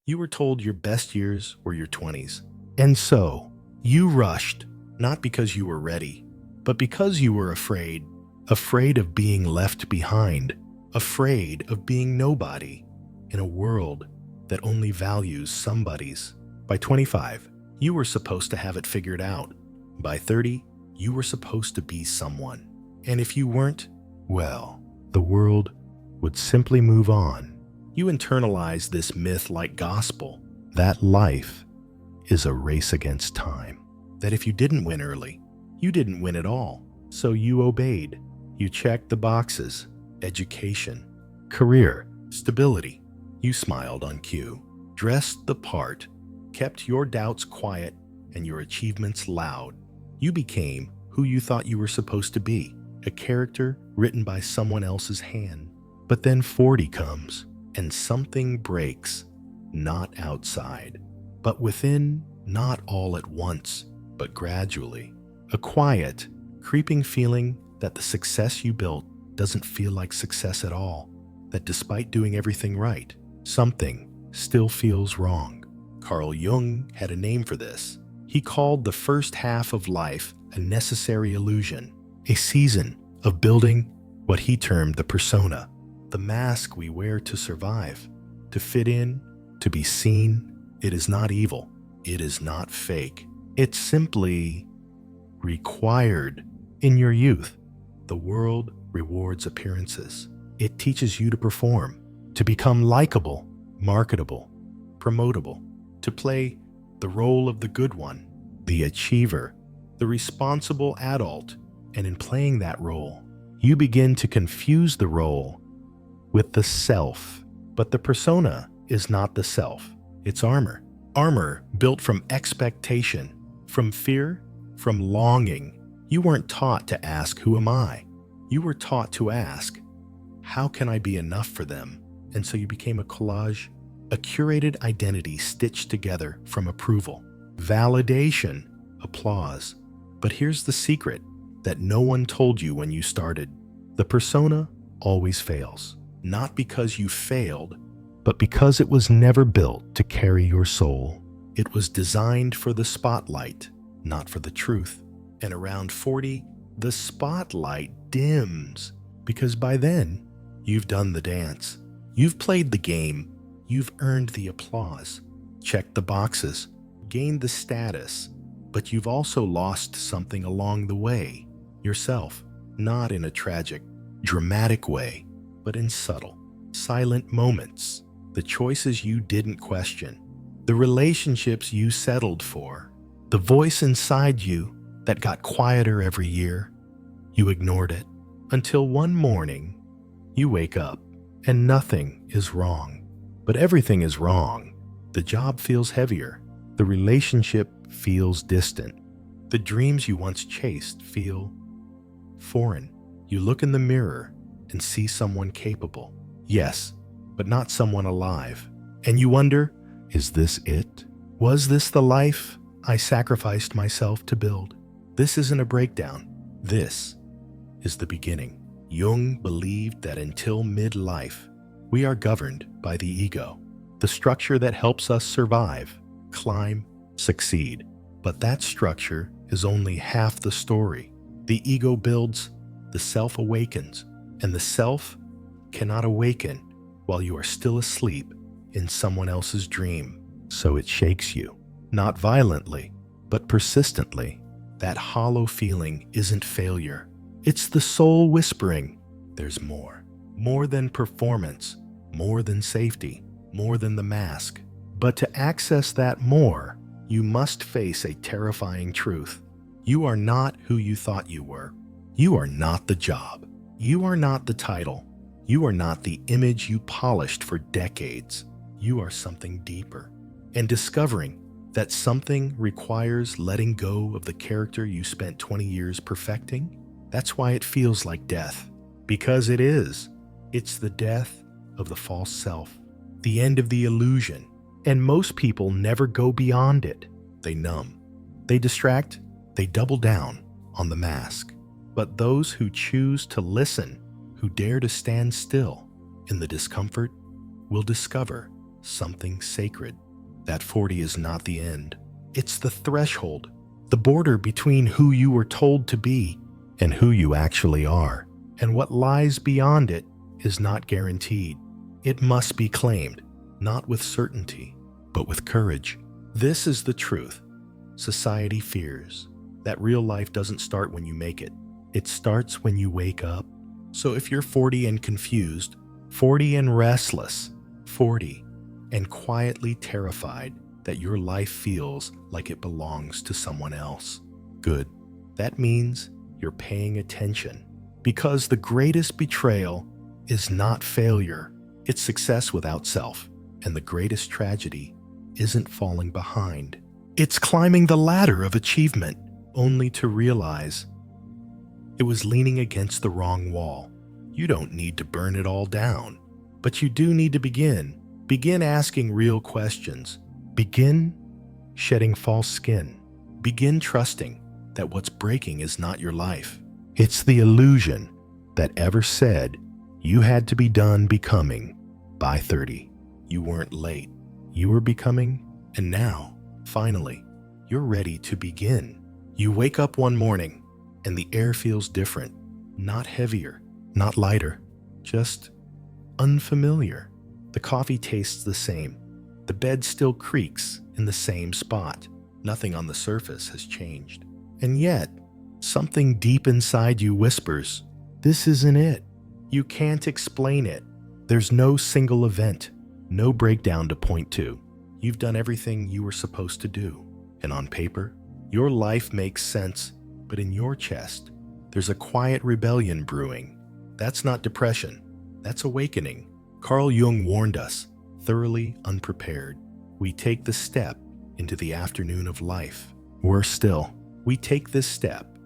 You were told your best years were your 20s. And so, you rushed, not because you were ready, but because you were afraid. Afraid of being left behind. Afraid of being nobody in a world that only values somebodies. By 25, you were supposed to have it figured out. By 30, you were supposed to be someone. And if you weren't, well, the world would simply move on. You internalize this myth like gospel, that life is a race against time. That if you didn't win early, you didn't win at all. So you obeyed. You checked the boxes: education, career, stability. You smiled on cue, dressed the part, kept your doubts quiet and your achievements loud. You became who you thought you were supposed to be, a character written by someone else's hand. But then 40 comes, and something breaks, not outside, but within, not all at once, but gradually. A quiet, creeping feeling that the success you built doesn't feel like success at all, that despite doing everything right, something still feels wrong. Carl Jung had a name for this. He called the first half of life a necessary illusion, a season of building what he termed the persona, the mask we wear to survive, to fit in, to be seen. It is not evil. It is not fake. It's simply required. In your youth, the world rewards appearances. It teaches you to perform, to become likable, marketable, promotable, to play the role of the good one, the achiever, the responsible adult. And in playing that role, you begin to confuse the role with the self. But the persona is not the self. It's armor. Armor built from expectation, from fear, from longing. You weren't taught to ask, "Who am I?" You were taught to ask, "How can I be enough for them?" And so you became a collage, a curated identity stitched together from approval, validation, applause. But here's the secret that no one told you when you started. The persona always fails. Not because you failed, but because it was never built to carry your soul. It was designed for the spotlight, not for the truth. And around 40, the spotlight dims, because by then, you've done the dance. You've played the game. You've earned the applause, checked the boxes, gained the status, but you've also lost something along the way. Yourself, not in a tragic, dramatic way, but in subtle, silent moments. The choices you didn't question, the relationships you settled for, the voice inside you that got quieter every year. You ignored it until one morning you wake up and nothing is wrong, but everything is wrong. The job feels heavier. The relationship feels distant. The dreams you once chased feel foreign. You look in the mirror and see someone capable. Yes, but not someone alive. And you wonder, is this it? Was this the life I sacrificed myself to build? This isn't a breakdown. This is the beginning. Jung believed that until midlife, we are governed by the ego, the structure that helps us survive, climb, succeed. But that structure is only half the story. The ego builds, the self awakens, and the self cannot awaken while you are still asleep in someone else's dream. So it shakes you, not violently, but persistently. That hollow feeling isn't failure. It's the soul whispering, there's more. More than performance, more than safety, more than the mask. But to access that more, you must face a terrifying truth. You are not who you thought you were. You are not the job. You are not the title. You are not the image you polished for decades. You are something deeper. And discovering that something requires letting go of the character you spent 20 years perfecting, that's why it feels like death. Because it is. It's the death of the false self, the end of the illusion. And most people never go beyond it. They numb. They distract. They double down on the mask. But those who choose to listen, who dare to stand still in the discomfort, will discover something sacred. That 40 is not the end. It's the threshold, the border between who you were told to be and who you actually are. And what lies beyond it is not guaranteed. It must be claimed, not with certainty, but with courage. This is the truth society fears, that real life doesn't start when you make it. It starts when you wake up. So if you're 40 and confused, 40 and restless, 40 and quietly terrified that your life feels like it belongs to someone else, good. That means you're paying attention, because the greatest betrayal is not failure, it's success without self. And the greatest tragedy isn't falling behind. It's climbing the ladder of achievement, only to realize it was leaning against the wrong wall. You don't need to burn it all down, but you do need to begin. Begin asking real questions. Begin shedding false skin. Begin trusting that what's breaking is not your life. It's the illusion that ever said you had to be done becoming by 30. You weren't late. You were becoming, and now, finally, you're ready to begin. You wake up one morning, and the air feels different. Not heavier, not lighter, just unfamiliar. The coffee tastes the same. The bed still creaks in the same spot. Nothing on the surface has changed. And yet, something deep inside you whispers, this isn't it. You can't explain it. There's no single event, no breakdown to point to. You've done everything you were supposed to do. And on paper, your life makes sense, but in your chest, there's a quiet rebellion brewing. That's not depression. That's awakening. Carl Jung warned us, thoroughly unprepared. We take the step into the afternoon of life. Worse still, we take this step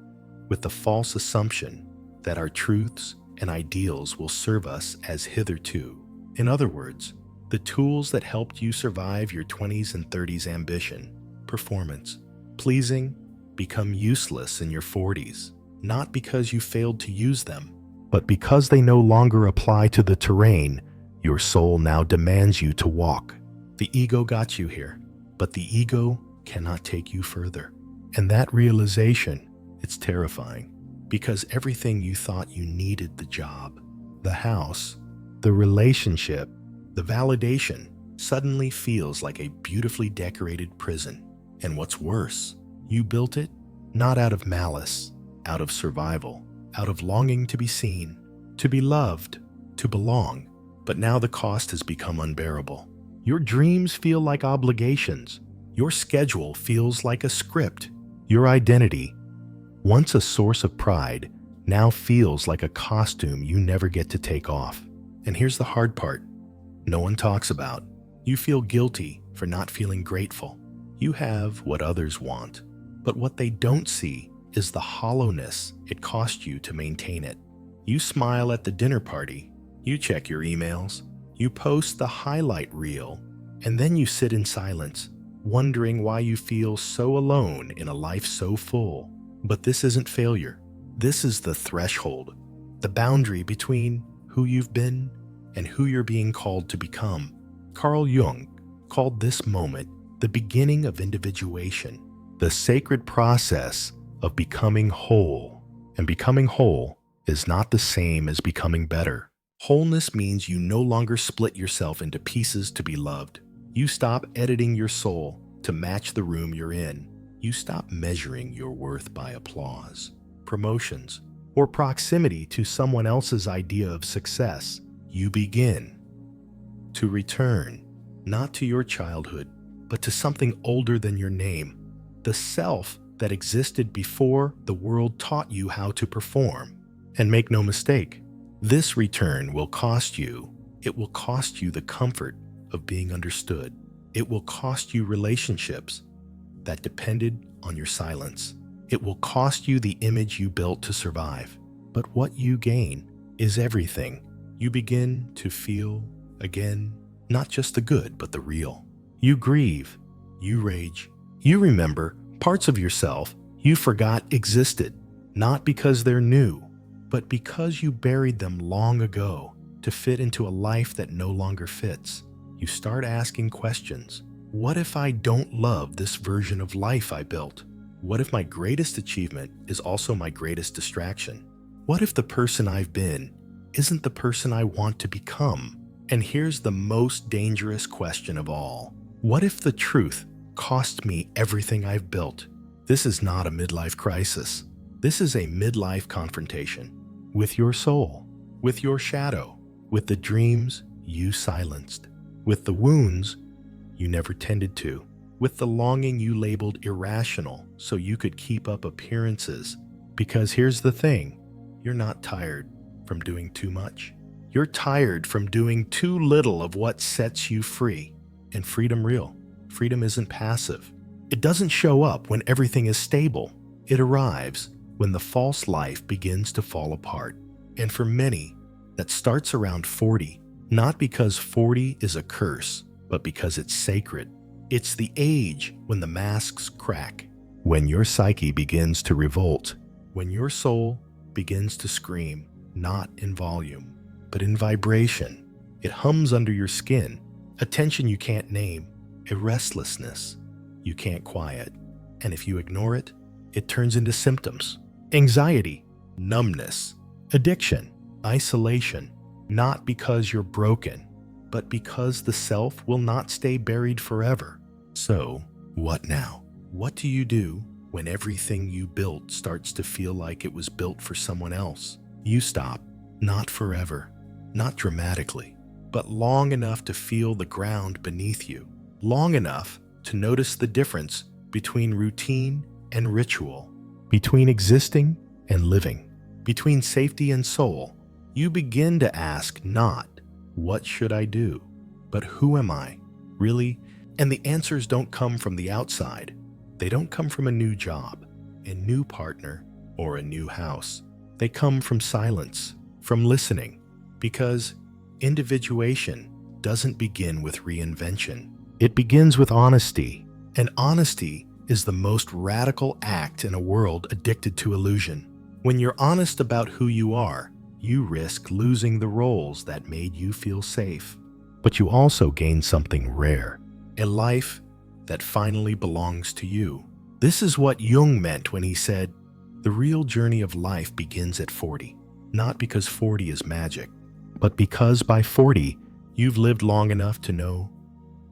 with the false assumption that our truths and ideals will serve us as hitherto. In other words, the tools that helped you survive your 20s and 30s ambition, performance, pleasing, become useless in your 40s, not because you failed to use them, but because they no longer apply to the terrain your soul now demands you to walk. The ego got you here, but the ego cannot take you further. And that realization, it's terrifying, because everything you thought you needed, the job, the house, the relationship, the validation, suddenly feels like a beautifully decorated prison. And what's worse, you built it not out of malice, out of survival, out of longing to be seen, to be loved, to belong. But now the cost has become unbearable. Your dreams feel like obligations. Your schedule feels like a script. Your identity, once a source of pride, now feels like a costume you never get to take off. And here's the hard part. No one talks about. You feel guilty for not feeling grateful. You have what others want, but what they don't see is the hollowness it cost you to maintain it. You smile at the dinner party, you check your emails, you post the highlight reel, and then you sit in silence, wondering why you feel so alone in a life so full. But this isn't failure. This is the threshold, the boundary between who you've been and who you're being called to become. Carl Jung called this moment the beginning of individuation, the sacred process of becoming whole. And becoming whole is not the same as becoming better. Wholeness means you no longer split yourself into pieces to be loved. You stop editing your soul to match the room you're in. You stop measuring your worth by applause, promotions, or proximity to someone else's idea of success. You begin to return, not to your childhood, but to something older than your name, the self that existed before the world taught you how to perform. And make no mistake, this return will cost you. It will cost you the comfort of being understood. It will cost you relationships that depended on your silence. It will cost you the image you built to survive. But what you gain is everything. You begin to feel again, not just the good, but the real. You grieve, you rage, you remember parts of yourself you forgot existed, not because they're new, but because you buried them long ago to fit into a life that no longer fits. You start asking questions. What if I don't love this version of life I built? What if my greatest achievement is also my greatest distraction? What if the person I've been isn't the person I want to become? And here's the most dangerous question of all. What if the truth cost me everything I've built? This is not a midlife crisis. This is a midlife confrontation with your soul, with your shadow, with the dreams you silenced, with the wounds you never tended to, with the longing you labeled irrational so you could keep up appearances. Because here's the thing, you're not tired from doing too much. You're tired from doing too little of what sets you free. And freedom real. Freedom isn't passive. It doesn't show up when everything is stable. It arrives when the false life begins to fall apart. And for many, that starts around 40, not because 40 is a curse, but because it's sacred. It's the age when the masks crack, when your psyche begins to revolt, when your soul begins to scream, not in volume, but in vibration. It hums under your skin, a tension you can't name, a restlessness you can't quiet. And if you ignore it, it turns into symptoms: anxiety, numbness, addiction, isolation, not because you're broken, but because the self will not stay buried forever. So, what now? What do you do when everything you built starts to feel like it was built for someone else? You stop, not forever, not dramatically, but long enough to feel the ground beneath you, long enough to notice the difference between routine and ritual, between existing and living, between safety and soul. You begin to ask not, what should I do? But who am I, really? And the answers don't come from the outside. They don't come from a new job, a new partner, or a new house. They come from silence, from listening, because individuation doesn't begin with reinvention. It begins with honesty, and honesty is the most radical act in a world addicted to illusion. When you're honest about who you are, you risk losing the roles that made you feel safe. But you also gain something rare, a life that finally belongs to you. This is what Jung meant when he said, the real journey of life begins at 40, not because 40 is magic, but because by 40, you've lived long enough to know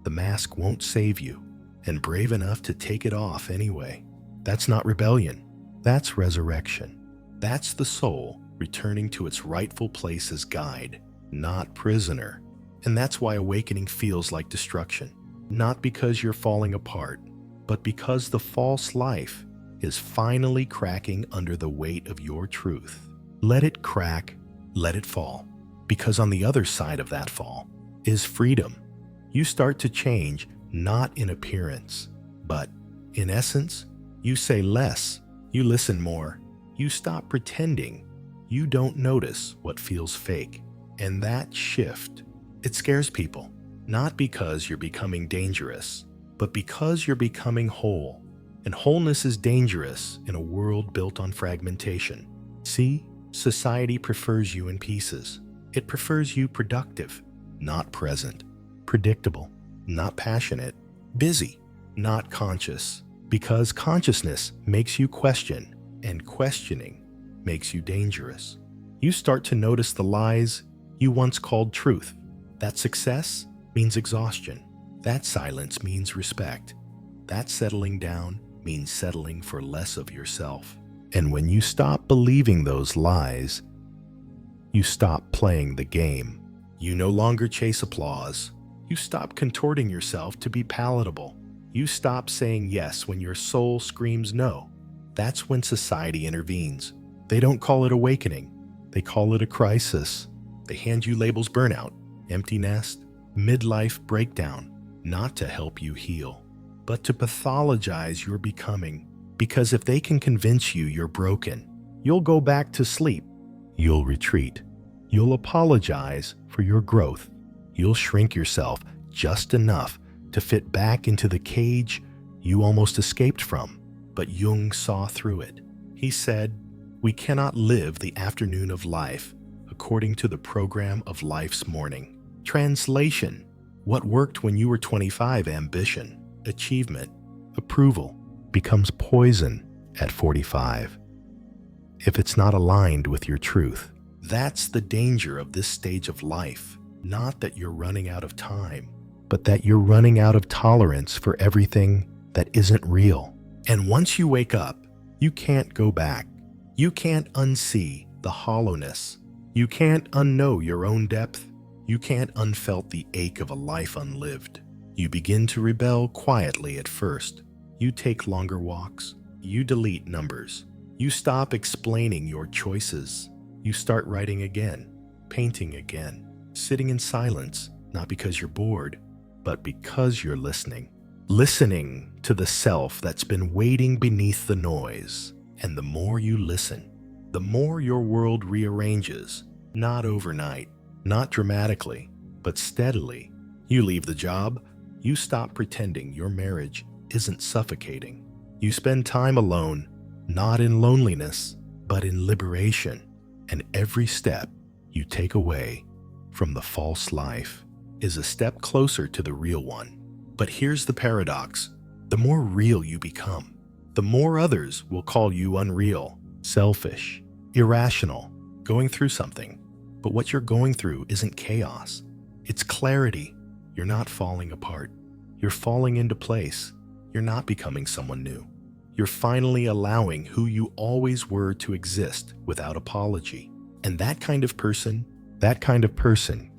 the mask won't save you, and brave enough to take it off anyway. That's not rebellion. That's resurrection. That's the soul returning to its rightful place as guide, not prisoner. And that's why awakening feels like destruction. Not because you're falling apart, but because the false life is finally cracking under the weight of your truth. Let it crack, let it fall. Because on the other side of that fall is freedom. You start to change, not in appearance, but in essence. You say less, you listen more, you stop pretending. You don't notice what feels fake. And that shift, it scares people, not because you're becoming dangerous, but because you're becoming whole. And wholeness is dangerous in a world built on fragmentation. See, society prefers you in pieces. It prefers you productive, not present, predictable, not passionate, busy, not conscious, because consciousness makes you question, and questioning makes you dangerous. You start to notice the lies you once called truth. That success means exhaustion. That silence means respect. That settling down means settling for less of yourself. And when you stop believing those lies, you stop playing the game. You no longer chase applause. You stop contorting yourself to be palatable. You stop saying yes when your soul screams no. That's when society intervenes. They don't call it awakening. They call it a crisis. They hand you labels: burnout, empty nest, midlife breakdown, not to help you heal, but to pathologize your becoming. Because if they can convince you you're broken, you'll go back to sleep. You'll retreat. You'll apologize for your growth. You'll shrink yourself just enough to fit back into the cage you almost escaped from. But Jung saw through it. He said, we cannot live the afternoon of life according to the program of life's morning. Translation: What worked when you were 25, ambition, achievement, approval, becomes poison at 45. If it's not aligned with your truth, that's the danger of this stage of life. Not that you're running out of time, but that you're running out of tolerance for everything that isn't real. And once you wake up, you can't go back. You can't unsee the hollowness. You can't unknow your own depth. You can't unfelt the ache of a life unlived. You begin to rebel quietly at first. You take longer walks. You delete numbers. You stop explaining your choices. You start writing again, painting again, sitting in silence, not because you're bored, but because you're listening. Listening to the self that's been waiting beneath the noise. And the more you listen, the more your world rearranges, not overnight, not dramatically, but steadily. You leave the job. You stop pretending your marriage isn't suffocating. You spend time alone, not in loneliness, but in liberation. And every step you take away from the false life is a step closer to the real one. But here's the paradox. The more real you become, the more others will call you unreal, selfish, irrational, going through something. But what you're going through isn't chaos. It's clarity. You're not falling apart. You're falling into place. You're not becoming someone new. You're finally allowing who you always were to exist without apology. And that kind of person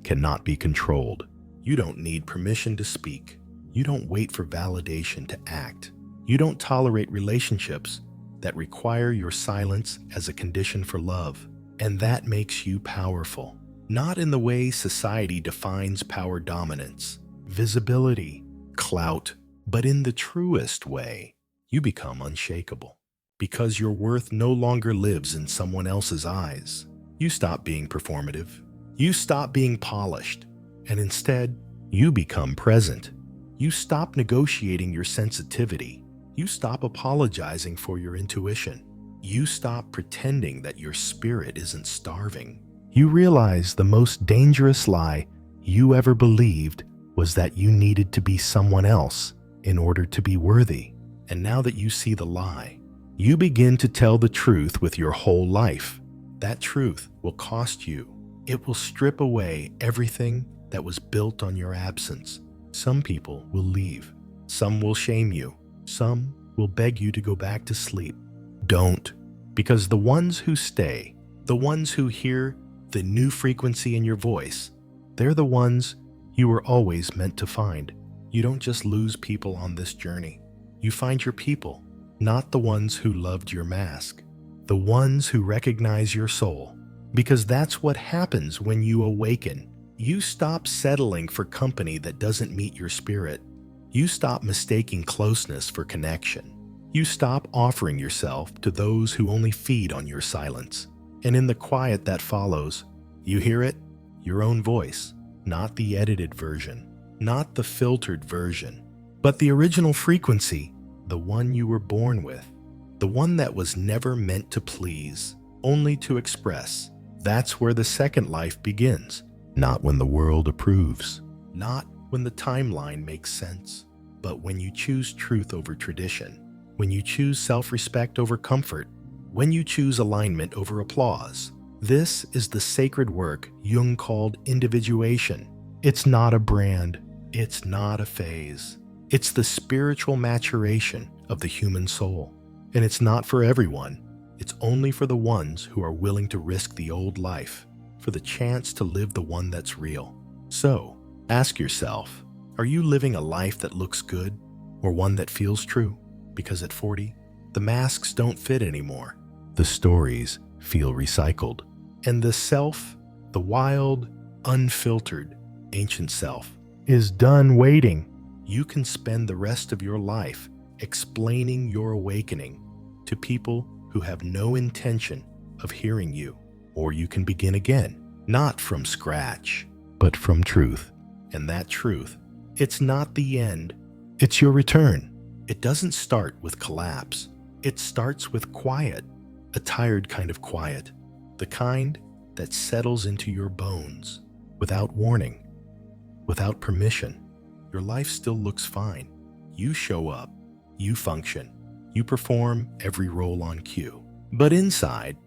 cannot be controlled. You don't need permission to speak. You don't wait for validation to act. You don't tolerate relationships that require your silence as a condition for love. And that makes you powerful. Not in the way society defines power dominance, visibility, clout, but in the truest way. You become unshakable. Because your worth no longer lives in someone else's eyes. You stop being performative. You stop being polished. And instead, you become present. You stop negotiating your sensitivity. You stop apologizing for your intuition. You stop pretending that your spirit isn't starving. You realize the most dangerous lie you ever believed was that you needed to be someone else in order to be worthy. And now that you see the lie, you begin to tell the truth with your whole life. That truth will cost you. It will strip away everything that was built on your absence. Some people will leave. Some will shame you. Some will beg you to go back to sleep. Don't, because the ones who stay, the ones who hear the new frequency in your voice, they're the ones you were always meant to find. You don't just lose people on this journey. You find your people, not the ones who loved your mask, the ones who recognize your soul. Because that's what happens when you awaken. You stop settling for company that doesn't meet your spirit. You stop mistaking closeness for connection. You stop offering yourself to those who only feed on your silence. And in the quiet that follows, you hear it, your own voice, not the edited version, not the filtered version, but the original frequency, the one you were born with, the one that was never meant to please, only to express. That's where the second life begins. Not when the world approves, not when the timeline makes sense, but when you choose truth over tradition, when you choose self-respect over comfort, when you choose alignment over applause. This is the sacred work Jung called individuation. It's not a brand. It's not a phase. It's the spiritual maturation of the human soul. And it's not for everyone. It's only for the ones who are willing to risk the old life for the chance to live the one that's real. So, ask yourself, are you living a life that looks good or one that feels true? Because at 40, the masks don't fit anymore. The stories feel recycled. And the self, the wild, unfiltered, ancient self, is done waiting. You can spend the rest of your life explaining your awakening to people who have no intention of hearing you. Or you can begin again, not from scratch, but from truth. And that truth, it's not the end, it's your return. It doesn't start with collapse. It starts with quiet, a tired kind of quiet, the kind that settles into your bones without warning. without permission, your life still looks fine. You show up, you function, you perform every role on cue. But inside,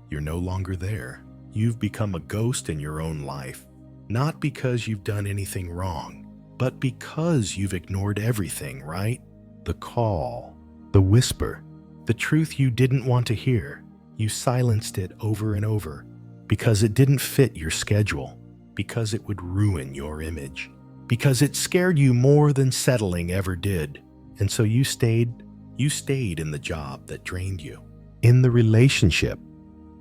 you're no longer there. You've become a ghost in your own life, not because you've done anything wrong, but because you've ignored everything, right? The call, the whisper, the truth you didn't want to hear. You silenced it over and over because it didn't fit your schedule, because it would ruin your image, because it scared you more than settling ever did. And so you stayed in the job that drained you, in the relationship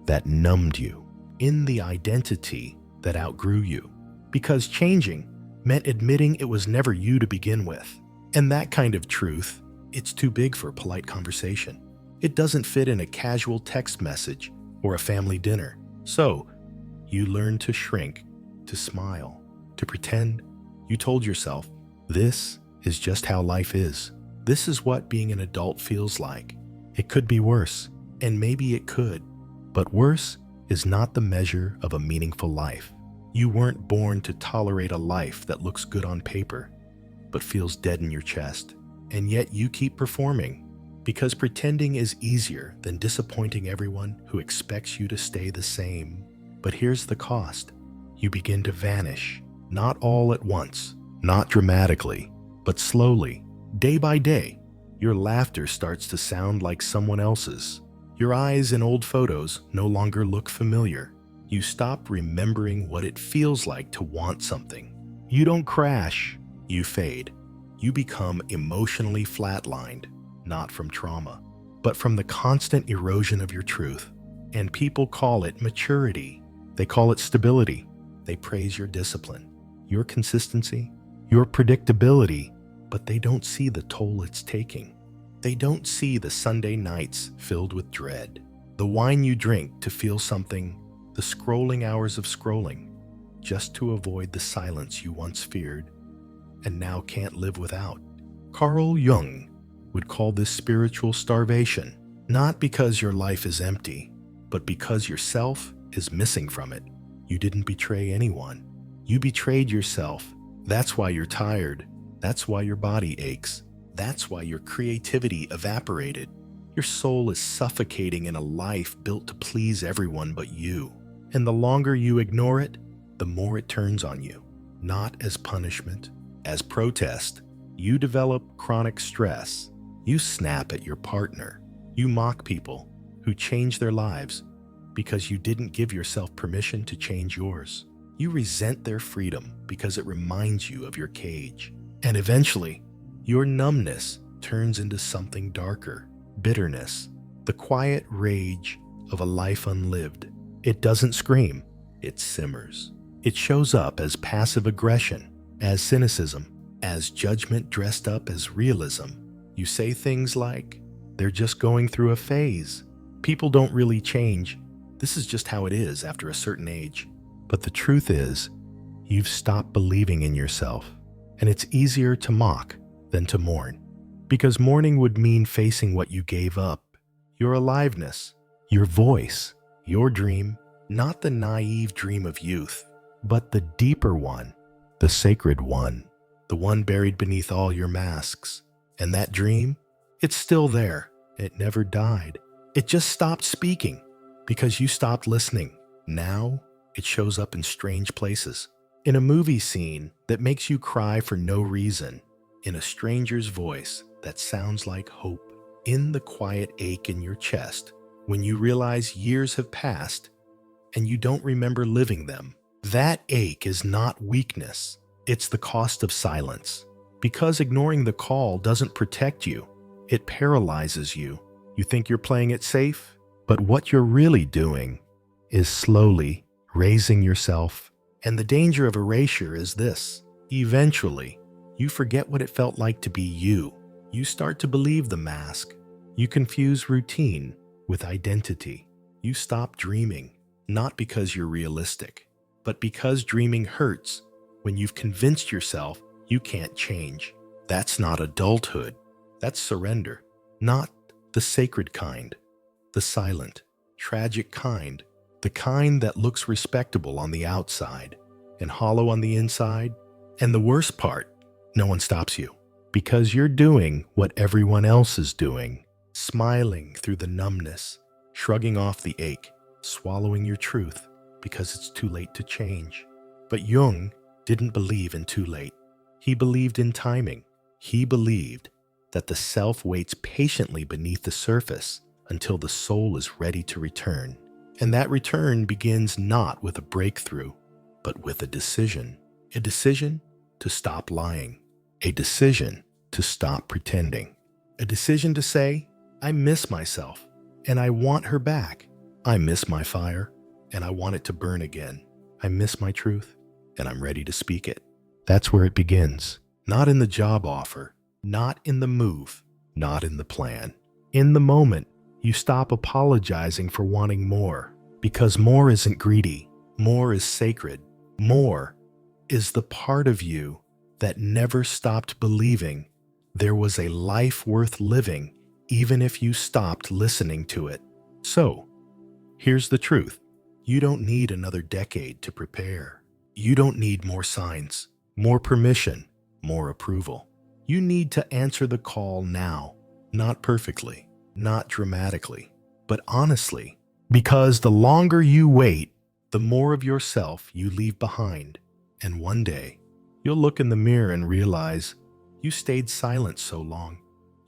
that numbed you, in the identity that outgrew you, because changing meant admitting it was never you to begin with. And that kind of truth, it's too big for polite conversation. It doesn't fit in a casual text message or a family dinner. So you learn to shrink, to smile, to pretend. You told yourself, this is just how life is. This is what being an adult feels like. It could be worse, and maybe it could, but worse is not the measure of a meaningful life. You weren't born to tolerate a life that looks good on paper, but feels dead in your chest. And yet you keep performing, because pretending is easier than disappointing everyone who expects you to stay the same. But here's the cost. You begin to vanish, not all at once, not dramatically, but slowly, day by day. Your laughter starts to sound like someone else's. Your eyes in old photos no longer look familiar. You stop remembering what it feels like to want something. You don't crash, you fade. You become emotionally flatlined, not from trauma, but from the constant erosion of your truth. And people call it maturity. They call it stability. They praise your discipline, your consistency, your predictability, but they don't see the toll it's taking. They don't see the Sunday nights filled with dread, the wine you drink to feel something, the scrolling hours of scrolling, just to avoid the silence you once feared and now can't live without. Carl Jung would call this spiritual starvation, not because your life is empty, but because yourself is missing from it. You didn't betray anyone. You betrayed yourself. That's why you're tired. That's why your body aches. That's why your creativity evaporated. Your soul is suffocating in a life built to please everyone but you. And the longer you ignore it, the more it turns on you. Not as punishment, as protest. You develop chronic stress. You snap at your partner. You mock people who change their lives because you didn't give yourself permission to change yours. You resent their freedom because it reminds you of your cage. And eventually, your numbness turns into something darker, bitterness, the quiet rage of a life unlived. It doesn't scream, it simmers. It shows up as passive aggression, as cynicism, as judgment dressed up as realism. You say things like, they're just going through a phase. People don't really change. This is just how it is after a certain age. But the truth is, you've stopped believing in yourself, and it's easier to mock than to mourn. Because mourning would mean facing what you gave up, your aliveness, your voice, your dream, not the naive dream of youth, but the deeper one, the sacred one, the one buried beneath all your masks. And that dream, it's still there. It never died. It just stopped speaking because you stopped listening. Now, it shows up in strange places. In a movie scene that makes you cry for no reason. In a stranger's voice that sounds like hope. In the quiet ache in your chest when you realize years have passed and you don't remember living them. That ache is not weakness. It's the cost of silence. Because ignoring the call doesn't protect you. It paralyzes you. You think you're playing it safe, but what you're really doing is slowly raising yourself. And the danger of erasure is this. Eventually, you forget what it felt like to be you. You start to believe the mask. You confuse routine with identity. You stop dreaming, not because you're realistic, but because dreaming hurts when you've convinced yourself you can't change. That's not adulthood. That's surrender. Not the sacred kind, the silent, tragic kind, the kind that looks respectable on the outside and hollow on the inside. And the worst part, no one stops you because you're doing what everyone else is doing, smiling through the numbness, shrugging off the ache, swallowing your truth because it's too late to change. But Jung didn't believe in too late. He believed in timing. He believed that the self waits patiently beneath the surface until the soul is ready to return. And that return begins not with a breakthrough, but with a decision. A decision to stop lying. A decision to stop pretending. A decision to say, I miss myself and I want her back. I miss my fire and I want it to burn again. I miss my truth and I'm ready to speak it. That's where it begins. Not in the job offer, not in the move, not in the plan. In the moment, you stop apologizing for wanting more, because more isn't greedy, more is sacred, more is the part of you that never stopped believing there was a life worth living even if you stopped listening to it. So, here's the truth. You don't need another decade to prepare. You don't need more signs, more permission, more approval. You need to answer the call now, not perfectly, not dramatically, but honestly, because the longer you wait, the more of yourself you leave behind. And one day, you'll look in the mirror and realize you stayed silent so long.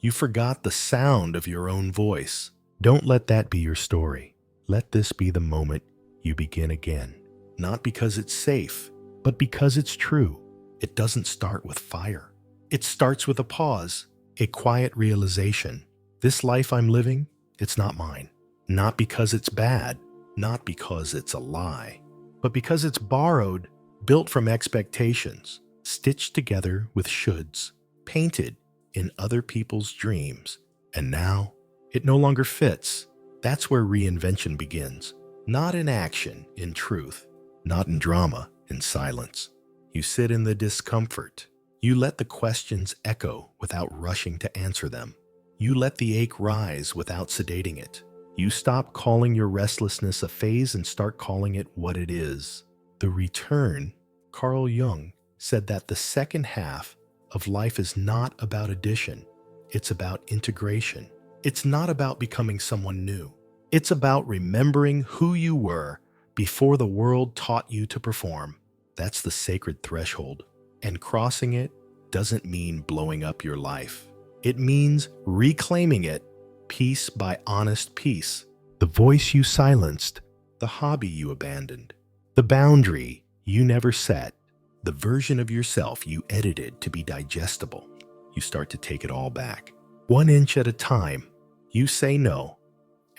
You forgot the sound of your own voice. Don't let that be your story. Let this be the moment you begin again. Not because it's safe, but because it's true. It doesn't start with fire. It starts with a pause, a quiet realization. This life I'm living, it's not mine. Not because it's bad, not because it's a lie, but because it's borrowed, built from expectations, stitched together with shoulds, painted in other people's dreams. And now, it no longer fits. That's where reinvention begins. Not in action, in truth. Not in drama, in silence. You sit in the discomfort. You let the questions echo without rushing to answer them. You let the ache rise without sedating it. You stop calling your restlessness a phase and start calling it what it is. The return. Carl Jung said that the second half of life is not about addition. It's about integration. It's not about becoming someone new. It's about remembering who you were before the world taught you to perform. That's the sacred threshold. And crossing it doesn't mean blowing up your life. It means reclaiming it piece by honest piece. The voice you silenced, the hobby you abandoned, the boundary you never set, the version of yourself you edited to be digestible. You start to take it all back. 1 inch at a time. You say no,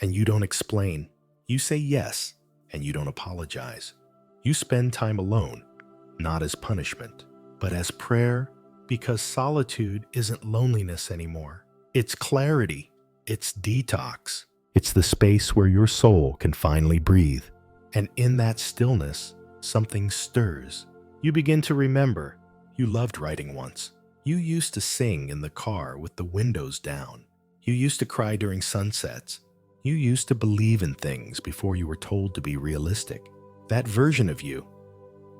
and you don't explain. You say yes, and you don't apologize. You spend time alone, not as punishment, but as prayer, because solitude isn't loneliness anymore. It's clarity. It's detox. It's the space where your soul can finally breathe. And in that stillness, something stirs. You begin to remember. You loved writing once. You used to sing in the car with the windows down. You used to cry during sunsets. You used to believe in things before you were told to be realistic. That version of you,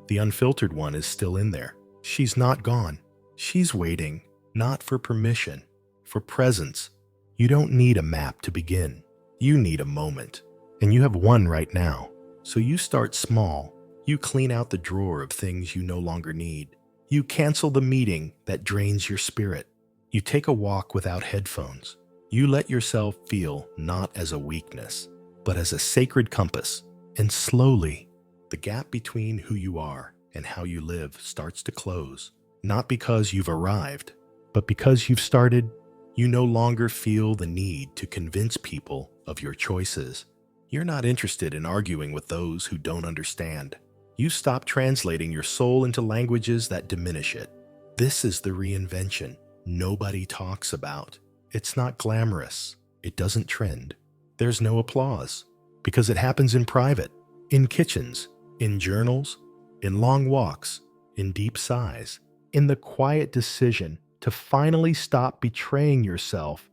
the unfiltered one, is still in there. She's not gone. She's waiting, not for permission, for presence. You don't need a map to begin. You need a moment. And you have one right now. So you start small. You clean out the drawer of things you no longer need. You cancel the meeting that drains your spirit. You take a walk without headphones. You let yourself feel not as a weakness, but as a sacred compass. And slowly, the gap between who you are and how you live starts to close. Not because you've arrived, but because you've started. You no longer feel the need to convince people of your choices. You're not interested in arguing with those who don't understand. You stop translating your soul into languages that diminish it. This is the reinvention nobody talks about. It's not glamorous. It doesn't trend. There's no applause because it happens in private, in kitchens, in journals, in long walks, in deep sighs, in the quiet decision to finally stop betraying yourself,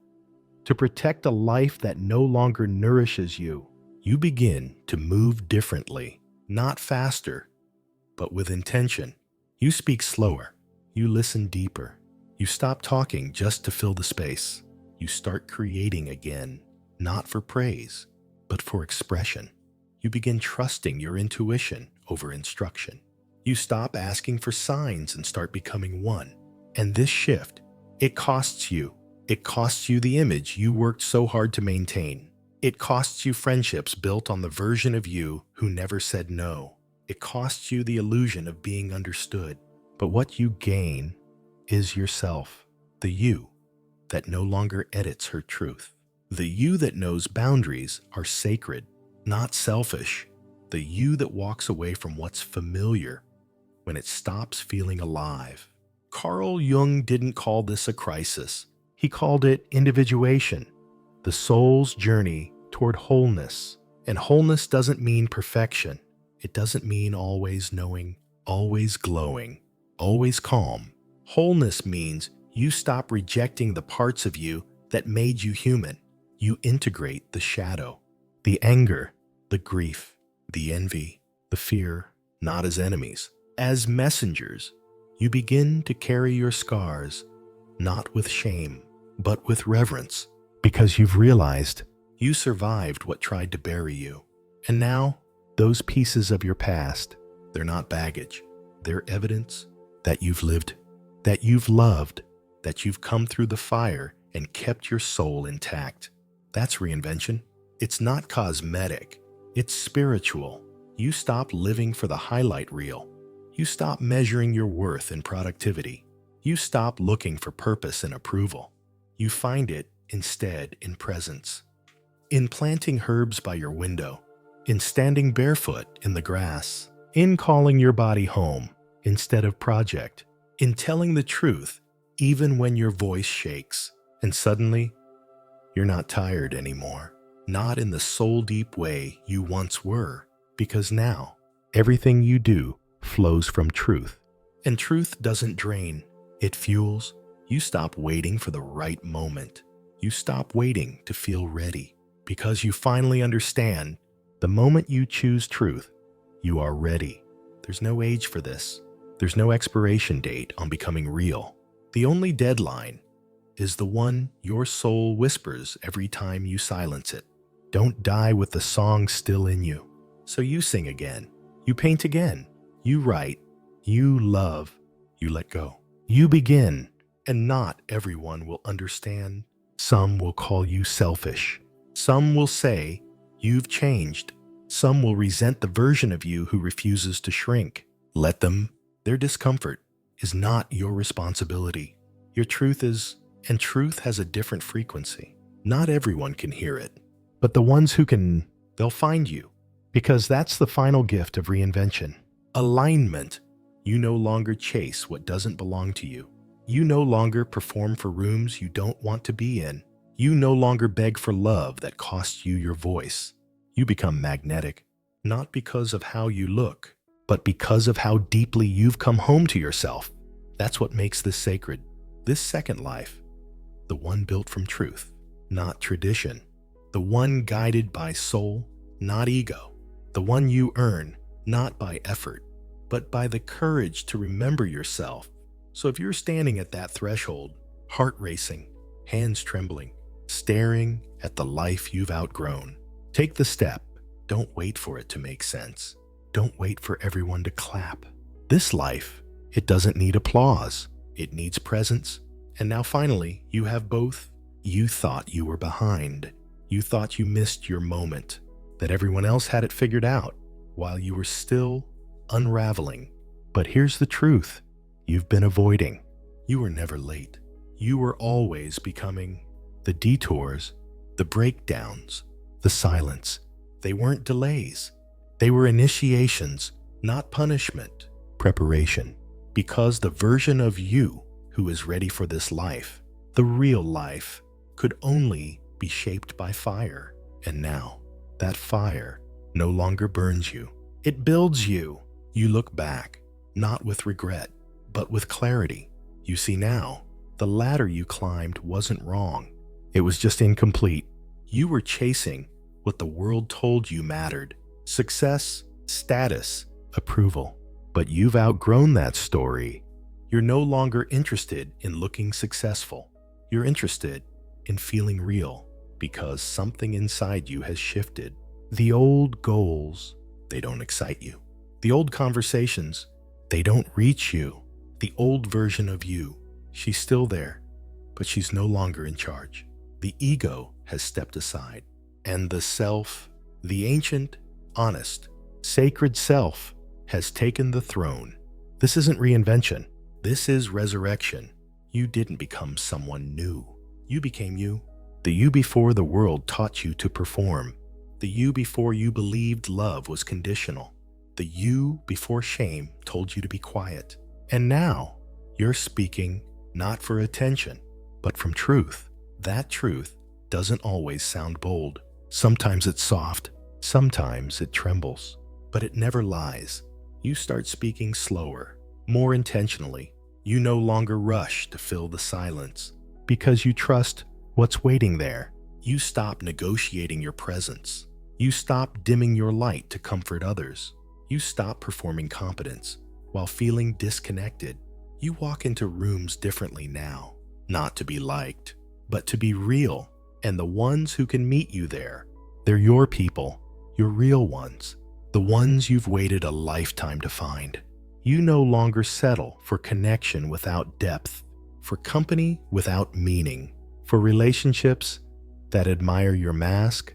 to protect a life that no longer nourishes you. You begin to move differently, not faster, but with intention. You speak slower. You listen deeper. You stop talking just to fill the space. You start creating again, not for praise, but for expression. You begin trusting your intuition over instruction. You stop asking for signs and start becoming one. And this shift, it costs you. It costs you the image you worked so hard to maintain. It costs you friendships built on the version of you who never said no. It costs you the illusion of being understood. But what you gain is yourself, the you that no longer edits her truth. The you that knows boundaries are sacred, not selfish. The you that walks away from what's familiar when it stops feeling alive. Carl Jung didn't call this a crisis. He called it individuation, the soul's journey toward wholeness. And wholeness doesn't mean perfection. It doesn't mean always knowing, always glowing, always calm. Wholeness means you stop rejecting the parts of you that made you human. You integrate the shadow, the anger, the grief, the envy, the fear, not as enemies. As messengers, you begin to carry your scars, not with shame, but with reverence, because you've realized you survived what tried to bury you. And now, those pieces of your past, they're not baggage. They're evidence that you've lived, that you've loved, that you've come through the fire and kept your soul intact. That's reinvention. It's not cosmetic. It's spiritual. You stop living for the highlight reel. You stop measuring your worth in productivity. You stop looking for purpose and approval. You find it instead in presence. In planting herbs by your window, in standing barefoot in the grass, in calling your body home instead of project, in telling the truth even when your voice shakes. And suddenly, you're not tired anymore. Not in the soul-deep way you once were, because now everything you do flows from truth. And truth doesn't drain, it fuels. You stop waiting for the right moment. You stop waiting to feel ready, because you finally understand the moment you choose truth, you are ready. There's no age for this. There's no expiration date on becoming real. The only deadline is the one your soul whispers every time you silence it. Don't die with the song still in you. So you sing again. You paint again. You write. You love. You let go. You begin, and not everyone will understand. Some will call you selfish. Some will say you've changed. Some will resent the version of you who refuses to shrink. Let them. Their discomfort is not your responsibility. Your truth is, and truth has a different frequency. Not everyone can hear it, but the ones who can, they'll find you, because that's the final gift of reinvention. Alignment. You no longer chase what doesn't belong to you. You no longer perform for rooms you don't want to be in. You no longer beg for love that costs you your voice. You become magnetic, not because of how you look, but because of how deeply you've come home to yourself. That's what makes this sacred. This second life, the one built from truth, not tradition. The one guided by soul, not ego. The one you earn, not by effort, but by the courage to remember yourself. So if you're standing at that threshold, heart racing, hands trembling, staring at the life you've outgrown, take the step. Don't wait for it to make sense. Don't wait for everyone to clap. This life, it doesn't need applause. It needs presence. And now finally, you have both. You thought you were behind. You thought you missed your moment, that everyone else had it figured out while you were still unraveling. But here's the truth you've been avoiding. You were never late. You were always becoming. The detours, the breakdowns, the silence, they weren't delays. They were initiations, not punishment, preparation. Because the version of you who is ready for this life, the real life, could only be shaped by fire. And now, that fire no longer burns you. It builds you. You look back, not with regret, but with clarity. You see now, the ladder you climbed wasn't wrong. It was just incomplete. You were chasing what the world told you mattered. Success, status, approval. But you've outgrown that story. You're no longer interested in looking successful. You're interested in feeling real because something inside you has shifted. The old goals, they don't excite you. The old conversations, they don't reach you. The old version of you, she's still there, but she's no longer in charge. The ego has stepped aside, and the self, the ancient, honest, sacred self, has taken the throne. This isn't reinvention. This is resurrection. You didn't become someone new. You became you. The you before the world taught you to perform. The you before you believed love was conditional. The you before shame told you to be quiet. And now, you're speaking not for attention, but from truth. That truth doesn't always sound bold. Sometimes it's soft. Sometimes it trembles. But it never lies. You start speaking slower, more intentionally. You no longer rush to fill the silence because you trust what's waiting there. You stop negotiating your presence. You stop dimming your light to comfort others. You stop performing competence while feeling disconnected. You walk into rooms differently now, not to be liked, but to be real. And the ones who can meet you there, they're your people, your real ones, the ones you've waited a lifetime to find. You no longer settle for connection without depth, for company without meaning, for relationships that admire your mask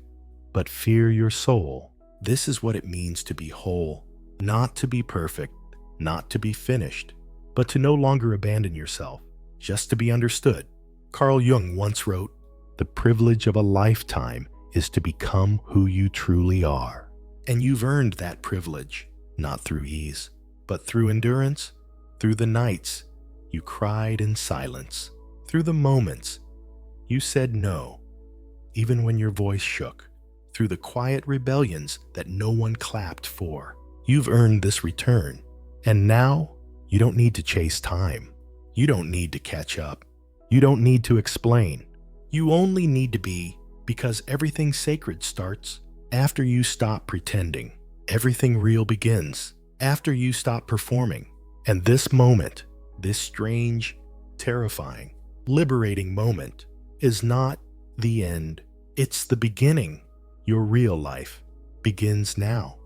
but fear your soul. This is what it means to be whole, not to be perfect, not to be finished, but to no longer abandon yourself, just to be understood. Carl Jung once wrote, "The privilege of a lifetime is to become who you truly are." And you've earned that privilege, not through ease, but through endurance, through the nights you cried in silence, through the moments you said no, even when your voice shook, through the quiet rebellions that no one clapped for. You've earned this return, and now you don't need to chase time. You don't need to catch up. You don't need to explain. You only need to be, because everything sacred starts after you stop pretending. Everything real begins after you stop performing. And this moment, this strange, terrifying, liberating moment, is not the end. It's the beginning. Your real life begins now.